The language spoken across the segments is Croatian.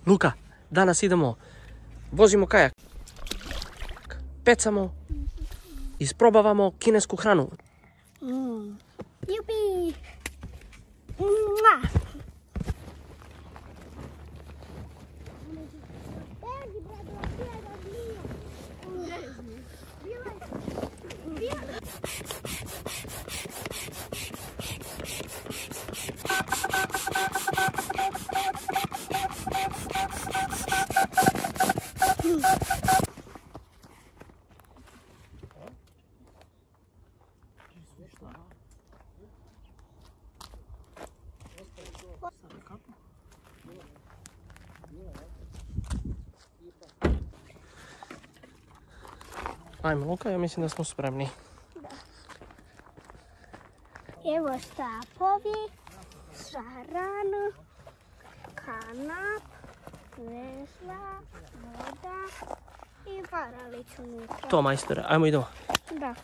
Luka, danas idemo, vozimo kajak, pecamo, isprobavamo kinesku hranu. Jupi! Mua! Ajmo Luka, ja mislim da smo spremni. Da. Evo štapovi, šaran, kanap, vesla, voda i varalić unutra. To majstore, ajmo idemo. Da.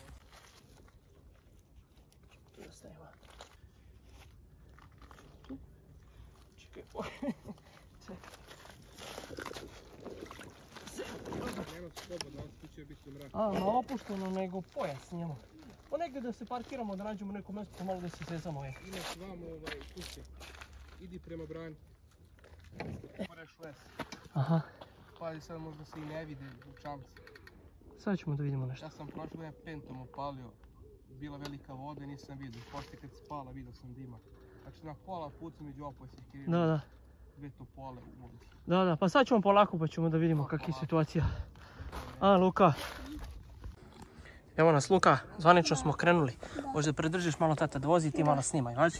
Na opušteno nego pojas njemu. Negdje da se parkiramo, da nađemo neko mjesto pa malo da se sezamo. Imaš vam kuće. Idi prema brani. Moreš les. Aha. Pa sad možda se i ne vidi u čamci. Sad ćemo da vidimo nešto. Ja sam prošle godine pentom upalio. Bila velika voda i nisam vidio. Poslije kad spala vidio sam dima. Znači na pola puta među opojsih kirila. Da. Dve topole u vodi. Da, pa sad ćemo polako pa ćemo da vidimo kakva je situacija. A, Luka. Evo nas Luka, zvanično smo krenuli. Možda pridržiš malo tata da vozi i ti malo snimaj, važi?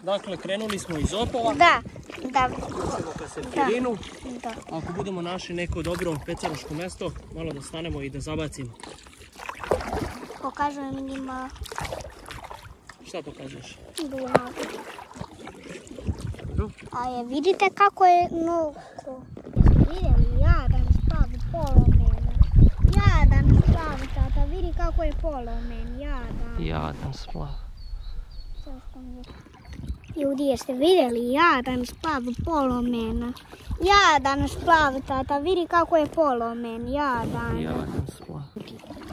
Dakle, krenuli smo iz Opova. Da. Idemo ka Sefirinu. Da. Ako budemo našli neko dobro pecaroško mjesto, malo da stanemo i da zabacimo. Pokažem njima Šta pokažeš? Dunav. A je vidite kako je nuko. Jeste vidjeli? Jadan spavi polomen. Jadan spavi, tata. Vidi kako je polomen. Jadan splav. Ljudi, jeste vidjeli? Jadan spav polomen. Jadan spav, tata. Vidi kako je polomen. Jadan splav.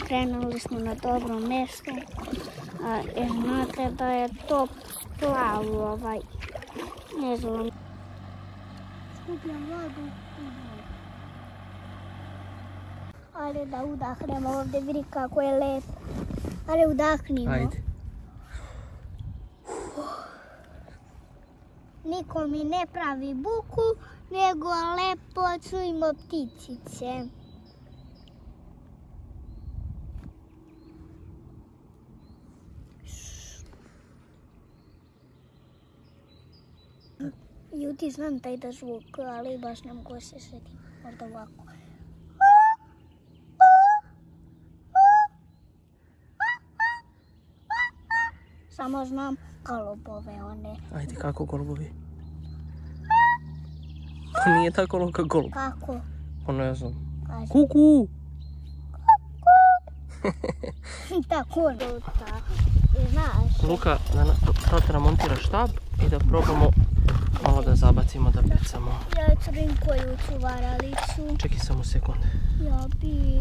Krenuli smo na dobro mjesto. Znate da je to splav ne znam. Skupljam vodu. Ajde da udahnemo ovdje, vidi kako je lepo. Ajde udahnimo. Ajde. Niko mi ne pravi buku, nego lepo čujemo ptičice. Ljudi, znam taj da zvuk, ali baš ne mogu se sjetiti. Možda ovako. Samo znam golubove one. Ajde, kako golubovi? To nije tako loka golub. Kako? Pa ne znam. Kaži. Kuku! Tako luta. Znaš. Luka, tata nam montira štab i da probamo malo da zabacimo, da pecamo. Ja crnim koju ću varalicu. Čekaj samo sekund. Ja bi...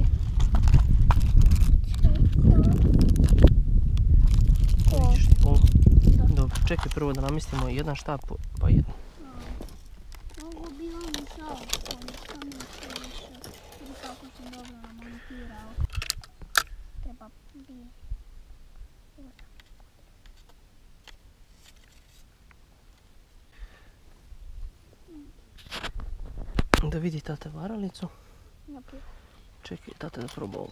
Dobro, čekaj prvo da namestimo jedan štab pa jedan. Mogu bi onu šalku, samo što više. Vidi kako sam dobro namontirao. Treba bi... Da vidi tata varalicu. Naprijed. Čekaj, tata da proba ovo.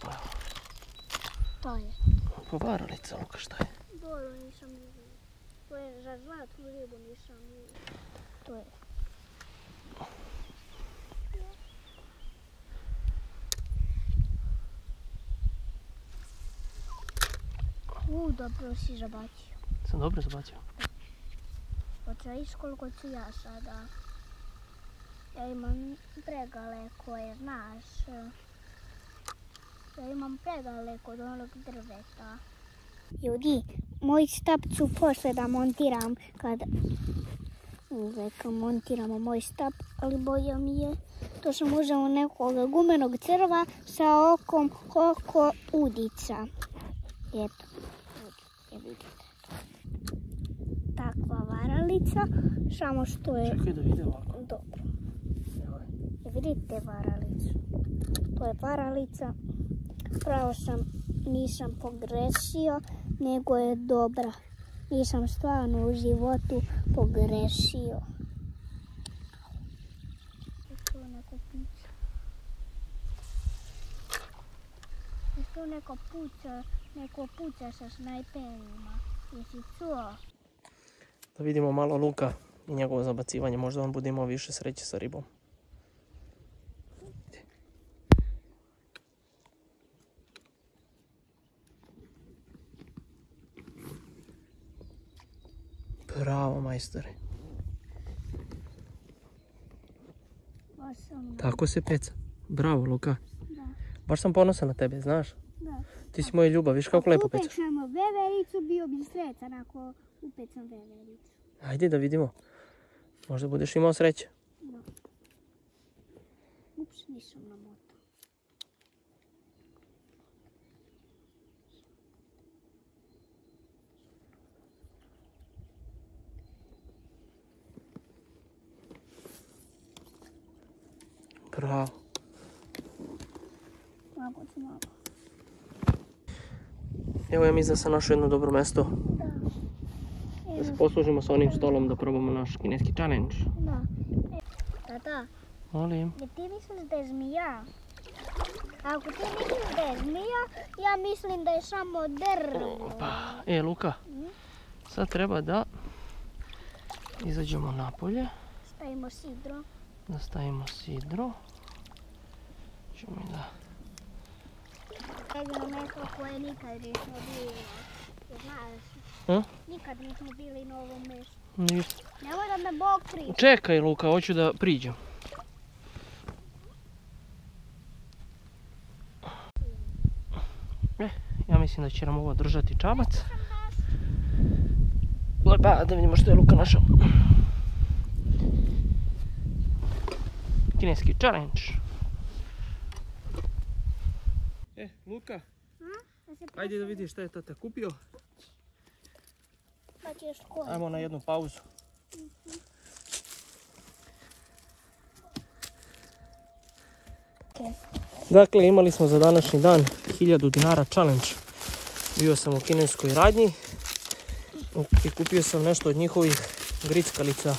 To je. Po varalica, Luka, šta je? Dobro, nisam vidio. To je za zlatnu ribu, nisam vidio. To je. Dobro si zabacio. Sam dobro zabacio? Viš koliko ću ja sada. Ja imam pregale koje, znaš. Ja imam pregale kod onog drveta. Ljudi, moj štap ću posle da montiram kad montiramo moj štap, ali boja mi je to sam uzeo nekog gumenog crva sa okom oko udica. Eto, vidite. Takva varalica, samo što je... Čekaj da vidim ovako. Dobro. Vidite varalicu. To je varalica. Pravo sam, nisam pogrešio, nego je dobra. Nisam stvarno u životu pogrešio. Tu neko puca sa snajperima. Jesi čuo? Da vidimo malo Luka i njegovo zabacivanje. Možda on bude imao više sreće sa ribom. Bravo, majstore. Tako se peca. Bravo, Luka. Da. Baš sam ponosan na tebe, znaš? Da. Ti si moja ljubav, viš kako lepo pecaš. Upečemo vevericu, bio bi srećan ako upecam vevericu. Ajde da vidimo. Možda budeš imao sreće. Da. Ups, nisam na motu. Bravo. Malo. Evo ja mislim da sam našao jedno dobro mjesto. Da. Da se poslužimo sa onim stolom da probamo naš kineski challenge. Da. Tata, Molim. jer ti misliš da je zmija? Ako ti misliš da je zmija, ja mislim da je samo drvo. Opa. Luka, sad treba da izađemo napolje. Stavimo sidro. Da stavimo sidro. Ćemo i da... Jedino mjesto koje nikad nismo bili. Znaš, nikad nismo bili na ovom mjestu. Ništa. Nemoj da me Bog priča. Čekaj Luka, hoću da priđem. Ja mislim da će nam ovo držati čamac. Lepa, da vidimo što je Luka našao. Kineski challenge. Luka, ajde da vidiš šta je tata kupio. Pa ćeš koji? Ajmo na jednu pauzu. Dakle, imali smo za današnji dan 1000 dinara challenge. Bio sam u kineskoj radnji i kupio sam nešto od njihovih grickalica.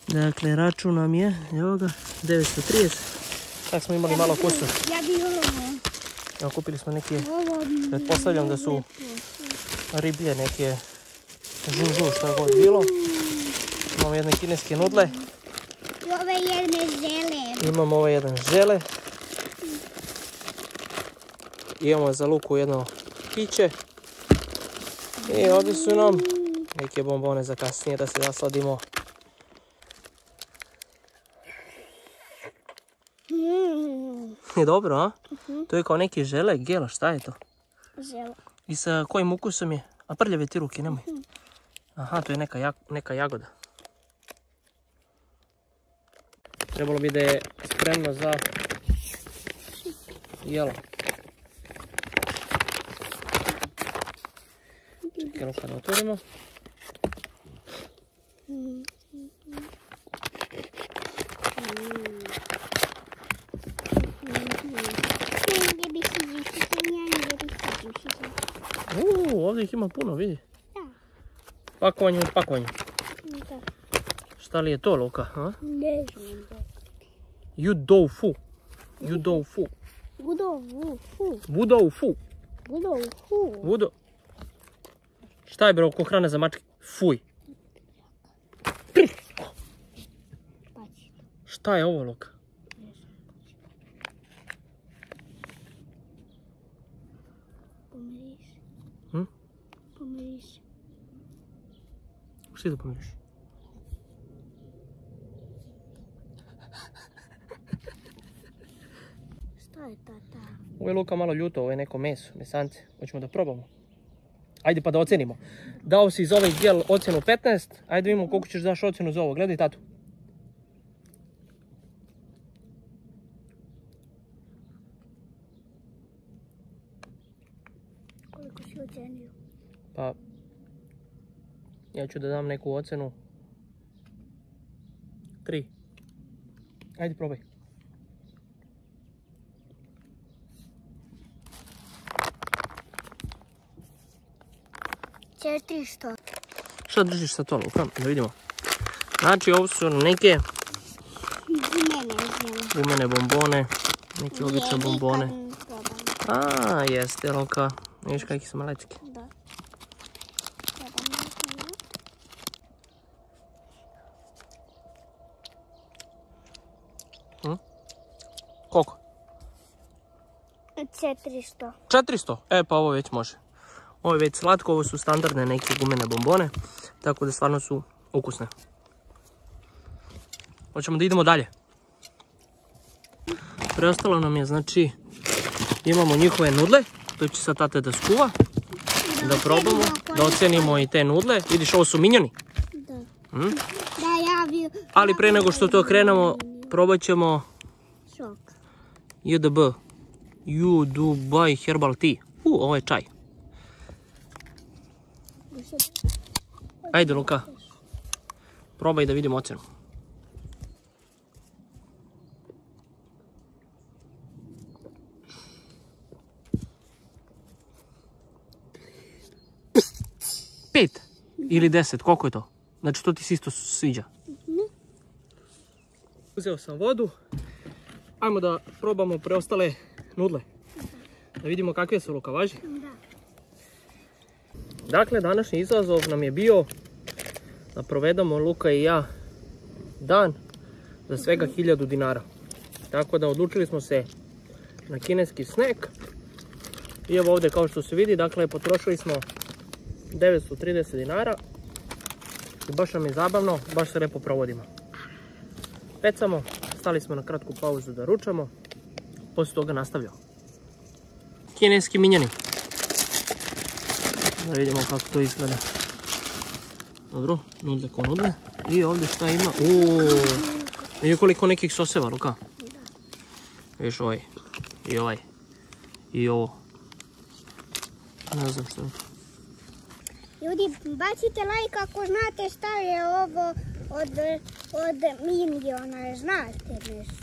Dakle, račun nam je, evo ga, 930. Tak smo imali malo kosu. Ja bih ovo. Evo, kupili smo neke, pretpostavljam da su riblje, neke žužu, što je god bilo. Imamo jedne kineske nudle. I ove jedne žele. Imamo ovaj jedan žele. Imamo za Luku jedno piće. I ovdje su nam neke bombone za kasnije da se zasladimo. Je dobro, a? To je kao neki žele, gela, šta je to? Žele. I sa kojim ukusom je? A prljave ti ruke, nemoj. Aha, to je neka jagoda. Trebalo bi da je spremno za jelo. Čekaj, Luka, da otvorimo. Ovdje ih ima puno, vidi. Da. Pakovanje u pakovanju. Da. Šta li je to, Luka? Ne znam. Yudou fu. Yudou fu. Wudou fu. Wudo. Šta je bro, ko hrana za mačke? Fuj. Šta je ovo, Luka? Pomiriš. Hm? Pomiriš. Šta da pomiriš? Šta je tata? Ovo je Luka malo ljuto, ovo je neko meso, mesance. Hoćemo da probamo. Ajde pa da ocenimo. Dao si iz ovih gel ocenu 15, ajde vidimo koliko ćeš daš ocenu za ovo. Gledaj tatu. Koliko si ocenio? Pa, ja ću da dam neku ocenu 3. Ajde probaj. Četiristo. Šta držiš sa to, Luka? Da vidimo. Znači, ovo su neke gumene bombone, neke obične bombone. A, jeste, Luka. Vidiš kakvi su malečki. Da. Koliko? 400. 400? E, pa ovo već može. Ovo je već slatko, ovo su standardne neke gumene bombone, tako da stvarno su ukusne. Hoćemo da idemo dalje. Preostalo nam je, znači, imamo njihove nudle, to će sad tate da skuva, da probamo, da ocenimo i te nudle. Vidiš, ovo su minjoni. Da. Da, ja bi... Ali pre nego što to krenemo, probat ćemo Šok. JDB, You Dubai Herbal Tea. Ovo je čaj. Ajde, Luka. Probaj da vidimo ocenu. Pet ili 10, koliko je to? Znači to ti se isto sviđa. Uzeo sam vodu. Ajmo da probamo preostale nudle. Da vidimo kakve su, Luka, važi? Da. Dakle, današnji izazov nam je bio da provedemo, Luka i ja, dan za svega 1000 dinara. Tako da odlučili smo se na kineski snack. I evo ovdje, kao što se vidi, dakle, potrošili smo 930 dinara. I baš nam je zabavno, baš se lepo provodimo. Pecamo, stali smo na kratku pauzu da ručamo. Poslije toga nastavljamo. Kineski minjani. Da vidimo kako to izgleda. Dobro, nudle ko nudle. I ovdje šta ima? Vidi koliko nekih soseva, Luka. Vidiš ovaj. I ovaj. I ovo. Ne znam što je. Ljudi, bacite like ako znate šta je ovo od Miniona, znate nešto.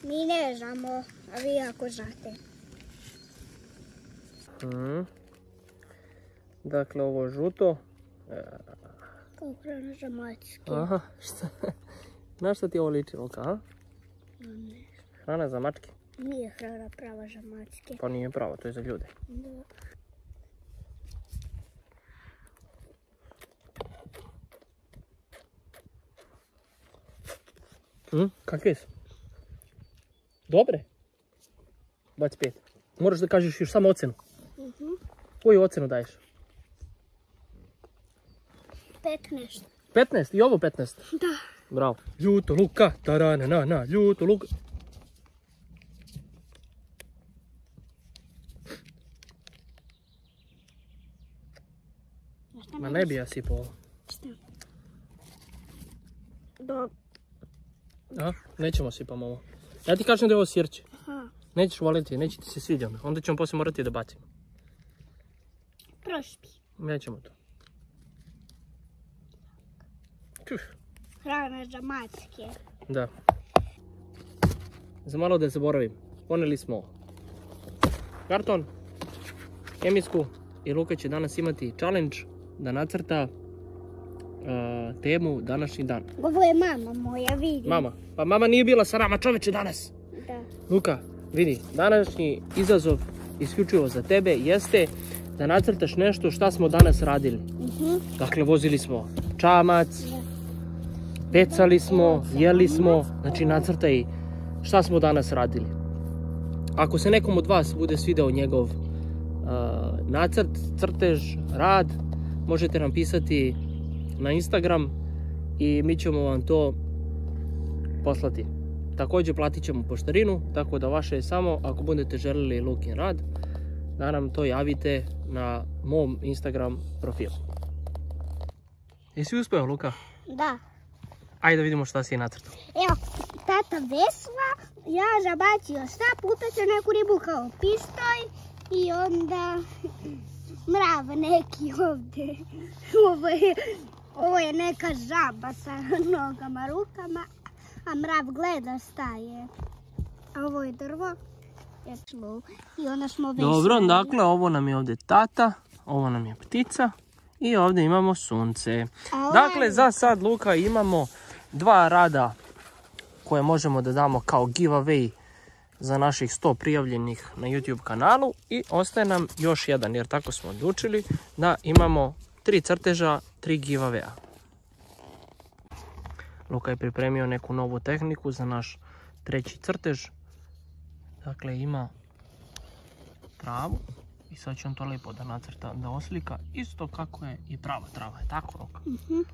Mi ne znamo, a vi ako znate. Dakle, ovo žuto. Kao hrana za mačke. Aha, šta? Znaš šta ti ovo liči, Luka, a? Ne. Hrana za mačke? Nije hrana prava za mačke. Pa nije prava, to je za ljude. Da. Kakve su? Dobre? 25. Moraš da kažeš još samo ocenu. Koju ocenu daješ? 15. 15? I ovo 15? Da. Bravo. Ljuto Luka, tarana na, ljuto Luka. Ma ne bi ja sipao ovo. Šta? Do... A? Nećemo sipamo ovo. Ja ti kažem da je ovo sirće. Aha. Nećeš voliti, neće ti se sviđa. Onda ćemo poslije morati da bacimo. Prošpi. Nećemo to. Hrana za mačke. Da. Za malo da zaboravim. Poneli smo karton, kemijsku i Luka će danas imati challenge da nacrta temu današnji dan. Ovo je mama moja, vidi. Mama? Pa mama nije bila sa nama, čoveče, danas. Da. Luka, vidi, današnji izazov isključivo za tebe jeste da nacrtaš nešto šta smo danas radili. Dakle, vozili smo čamac, pecali smo, jeli smo, znači nacrtaj šta smo danas radili. Ako se nekom od vas bude svidao njegov nacrt, crtež, rad, možete nam pisati na Instagram i mi ćemo vam to poslati. Također platit ćemo poštarinu, tako da vaše je samo ako budete želili Lukin rad da nam to javite na mom Instagram profilu. Jesi uspio, Luka? Da. Ajde da vidimo šta si je nacrtao. Evo, tata vesla, ja zabacio štap, upeću neku ribu kao pištolj i onda mrav neki ovdje. Ovo je neka žaba sa nogama, rukama, a mrav gleda šta je. A ovo je drvo. I onda smo veslali. Dobro, dakle ovo nam je ovdje tata, ovo nam je ptica i ovdje imamo sunce. Dakle, za sad, Luka, imamo 2 rada koje možemo da damo kao giveaway za naših 100 prijavljenih na YouTube kanalu i ostaje nam još jedan, jer tako smo odlučili da imamo 3 crteža, 3 giveawaya. Luka je pripremio neku novu tehniku za naš 3. crtež. Dakle, ima travu i sad će on to lijepo da nacrta, da oslika isto kako je i prava trava, je tako, Luka?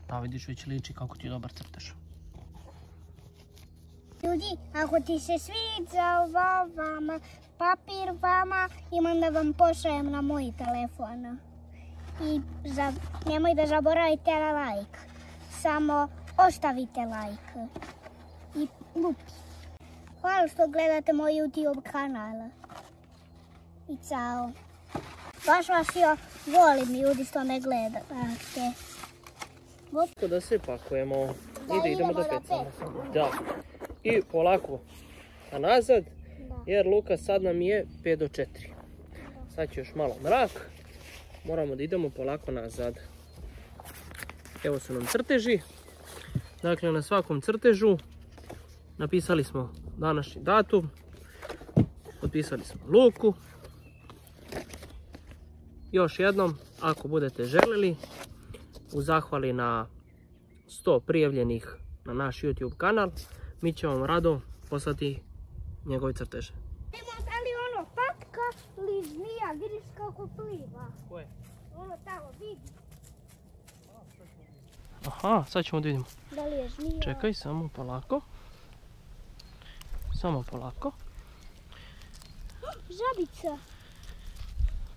Da, vidiš, već liči kako ti je dobar crtež. Ljudi, ako ti se sviđa vama, papir vama, imam da vam pošaljem na moj telefon. I nemoj da zaboravite na like. Samo ostavite like. I lupi. Hvala što gledate moj YouTube kanal. I cao. Baš vas ja volim, ljudi, što me gledate. Tako da se pakujemo. Da, Idemo da da pecamo. Da. I polako nazad, jer Luka sad nam je 5 do 4. Sad će još malo mrak. Moramo da idemo polako nazad. Evo su nam crteži. Dakle, na svakom crtežu napisali smo današnji datum. Potpisali smo Luku. Još jednom, ako budete želeli, u zahvali na 100 prijavljenih na naš YouTube kanal, mi ćemo vam rado poslati njegove crteže. Da li ono patka ili zmija, vidiš kako pliva. Koje? Ono tamo, vidi. Aha, sad ćemo da vidimo. Da li je zmija? Čekaj, samo polako. Samo polako. Žabica.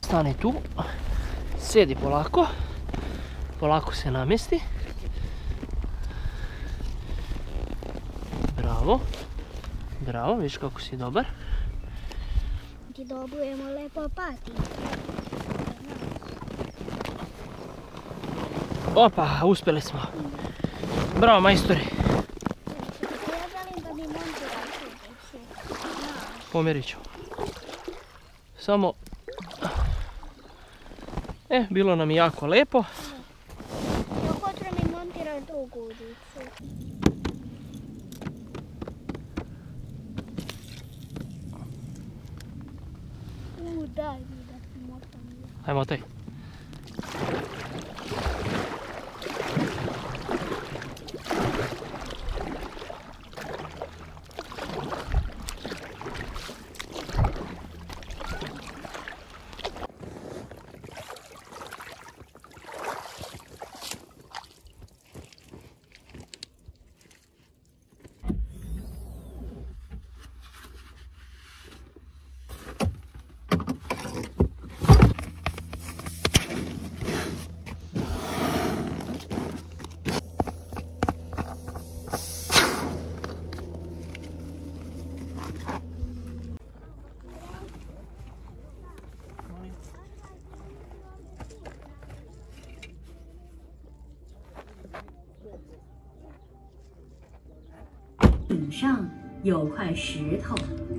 Stani tu. Sjedi polako. Polako se namjesti. Bravo. Bravo, vidiš kako si dobar. Ti dobujemo lepo pati. Opa, uspjeli smo. Bravo, majstori. Ja želim da mi montirate. Pomjerit ću. Samo... bilo nam je jako lepo. Dok hoću mi montirati drugu udicu. Daj mi da ti motam. Ajmo, taj.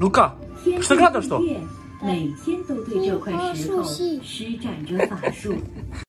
Luka, šta gledaš to? 每天都对这块石头施展着法术。